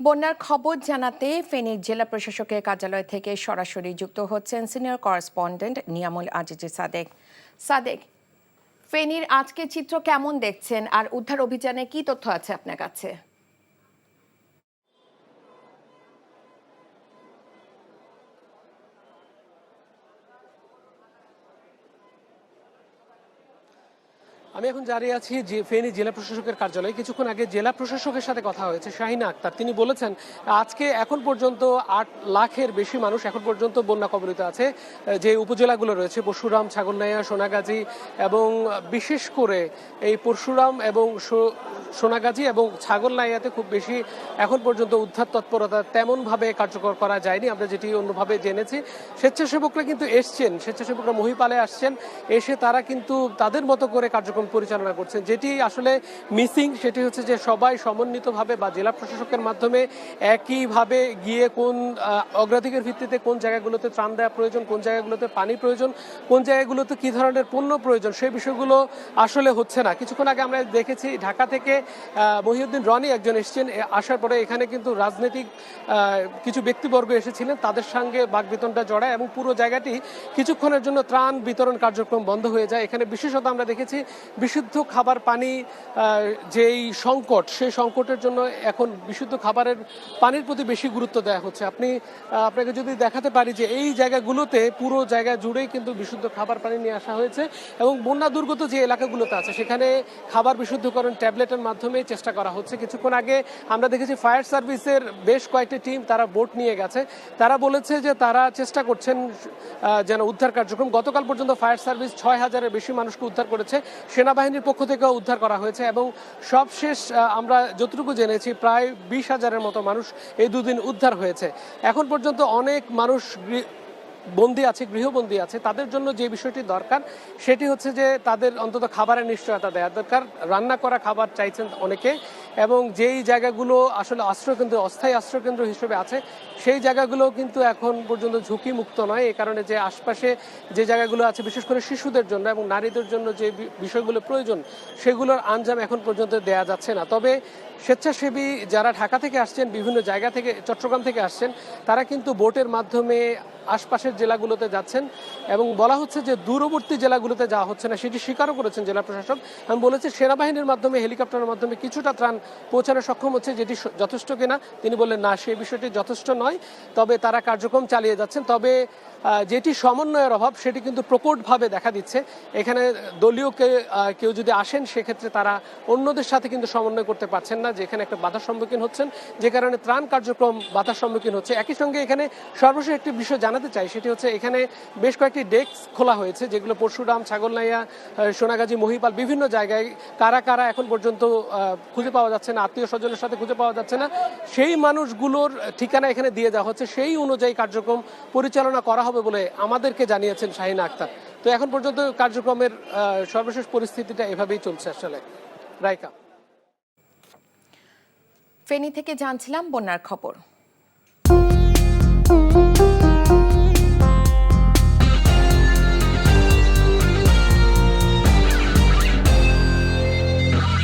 বন্যার খবর জানাতে ফেনীর জেলা প্রশাসকের কার্যালয় থেকে সরাসরি যুক্ত হচ্ছেন সিনিয়র করেসপন্ডেন্ট নিয়ামুল আজিজ সাদেক। সাদেক, ফেনীর আজকের চিত্র কেমন দেখছেন আর উদ্ধার অভিযানে কি তথ্য আছে আপনার কাছে? আমি এখন দাঁড়িয়ে আছি যে ফেনী জেলা প্রশাসকের কার্যালয়ে। কিছুক্ষণ আগে জেলা প্রশাসকের সাথে কথা হয়েছে শাহিনা আক্তার। তিনি বলেছেন আজকে এখন পর্যন্ত ৮ লাখের বেশি মানুষ এখন পর্যন্ত বন্যা কবলিত আছে। যে উপজেলাগুলো রয়েছে পরশুরাম, ছাগলনাইয়া, সোনাগাজী এবং বিশেষ করে এই পরশুরাম এবং সোনাগাজী এবং ছাগলনাইয়াতে খুব বেশি এখন পর্যন্ত উদ্ধার তৎপরতা তেমনভাবে কার্যকর করা যায়নি। আমরা যেটি অন্যভাবে জেনেছি, স্বেচ্ছাসেবকরা কিন্তু এসছেন, স্বেচ্ছাসেবকরা মহিপালে আসছেন, এসে তারা কিন্তু তাদের মতো করে কার্যক্রম পরিচালনা করছেন। যেটি আসলে মিসিং সেটি হচ্ছে যে সবাই সমন্বিতভাবে বা জেলা প্রশাসকের মাধ্যমে একইভাবে গিয়ে কোন অগ্রাধিকার ভিত্তিতে কোন জায়গাগুলোতে ত্রাণ দেওয়া প্রয়োজন, কোন জায়গাগুলোতে পানি প্রয়োজন, কোন জায়গাগুলোতে কী ধরনের পণ্য প্রয়োজন, সেই বিষয়গুলো আসলে হচ্ছে না। কিছুক্ষণ আগে আমরা দেখেছি ঢাকা থেকে মহিউদ্দিন রনি একজন এসেছেন। আসার পরে এখানে কিন্তু রাজনৈতিক কিছু ব্যক্তিবর্গ এসেছিলেন, তাদের সঙ্গে বাকবিতণ্ডা জড়ায় এবং পুরো জায়গাটি কিছুক্ষণের জন্য ত্রাণ বিতরণ কার্যক্রম বন্ধ হয়ে যায়। এখানে বিশেষত আমরা দেখেছি বিশুদ্ধ খাবার পানি যেই সংকট, সেই সংকটের জন্য এখন বিশুদ্ধ খাবারের পানির প্রতি বেশি গুরুত্ব দেওয়া হচ্ছে। আপনাকে যদি দেখাতে পারি যে এই জায়গাগুলোতে পুরো জায়গা জুড়েই কিন্তু বিশুদ্ধ খাবার পানি নিয়ে আসা হয়েছে এবং বন্যা দুর্গত যে এলাকাগুলোতে আছে সেখানে খাবার বিশুদ্ধকরণ ট্যাবলেটের মাধ্যমে চেষ্টা করা হচ্ছে। কিছুক্ষণ আগে আমরা দেখেছি ফায়ার সার্ভিসের বেশ কয়েকটি টিম তারা বোট নিয়ে গেছে। তারা বলেছে যে তারা চেষ্টা করছেন যেন উদ্ধার কার্যক্রম। গতকাল পর্যন্ত ফায়ার সার্ভিস ৬,০০০-এর বেশি মানুষকে উদ্ধার করেছে, সেনাবাহিনীর পক্ষ থেকেও উদ্ধার করা হয়েছে এবং সবশেষ আমরা যতটুকু জেনেছি প্রায় ২০,০০০-এর মতো মানুষ এই দুদিন উদ্ধার হয়েছে। এখন পর্যন্ত অনেক মানুষ বন্দী আছে, গৃহবন্দী আছে। তাদের জন্য যে বিষয়টি দরকার সেটি হচ্ছে যে তাদের অন্তত খাবারের নিশ্চয়তা দেওয়া দরকার। রান্না করা খাবার চাইছেন অনেকে এবং যেই জায়গাগুলো আসলে আশ্রয়কেন্দ্র, অস্থায়ী আশ্রয়কেন্দ্র হিসেবে আছে সেই জায়গাগুলো কিন্তু এখন পর্যন্ত ঝুঁকিমুক্ত নয়। এই কারণে যে আশপাশে যে জায়গাগুলো আছে বিশেষ করে শিশুদের জন্য এবং নারীদের জন্য যে বিষয়গুলো প্রয়োজন সেগুলোর আঞ্জাম এখন পর্যন্ত দেয়া যাচ্ছে না। তবে স্বেচ্ছাসেবী যারা ঢাকা থেকে আসছেন, বিভিন্ন জায়গা থেকে, চট্টগ্রাম থেকে আসছেন, তারা কিন্তু বোটের মাধ্যমে আশপাশের জেলাগুলোতে যাচ্ছেন এবং বলা হচ্ছে যে দূরবর্তী জেলাগুলোতে যাওয়া হচ্ছে না, সেটি স্বীকারও করেছেন জেলা প্রশাসক। আমি বলেছি সেনাবাহিনীর মাধ্যমে, হেলিকপ্টারের মাধ্যমে কিছুটা ত্রাণ পৌঁছানো সক্ষম হচ্ছে, যেটি যথেষ্ট কিনা তিনি বললেন না, সেই বিষয়টি যথেষ্ট নয়। তবে তারা কার্যক্রম চালিয়ে যাচ্ছেন। তবে যেটি সমন্বয়ের অভাব সেটি কিন্তু প্রকটভাবে দেখা দিচ্ছে। এখানে দলীয় কেউ যদি আসেন সেক্ষেত্রে তারা অন্যদের সাথে কিন্তু সমন্বয় করতে পারছেন না, যেখানে একটা বাধার সম্মুখীন হচ্ছেন, যে কারণে ত্রাণ কার্যক্রম বাধার সম্মুখীন হচ্ছে। একই সঙ্গে এখানে সর্বশেষ একটি বিষয় জানাতে চাই, সেটি হচ্ছে এখানে বেশ কয়েকটি ডেস্ক খোলা হয়েছে যেগুলো পরশুরাম, ছাগলনাইয়া, সোনাগাজী, মহিপাল বিভিন্ন জায়গায় কারা কারা এখন পর্যন্ত খুঁজে পাওয়া যাচ্ছে না, আত্মীয় স্বজনের সাথে খুঁজে পাওয়া যাচ্ছে না, সেই মানুষগুলোর ঠিকানা এখানে দিয়ে দেওয়া হচ্ছে। সেই অনুযায়ী কার্যক্রম পরিচালনা করা হবে বলে আমাদেরকে জানিয়েছেন শাহিনা আক্তার। তো এখন পর্যন্ত কার্যক্রমের সর্বশেষ পরিস্থিতিটা এভাবেই চলছে। আসলে রাইকা, ফেনী থেকে জানছিলাম বন্যার খবর।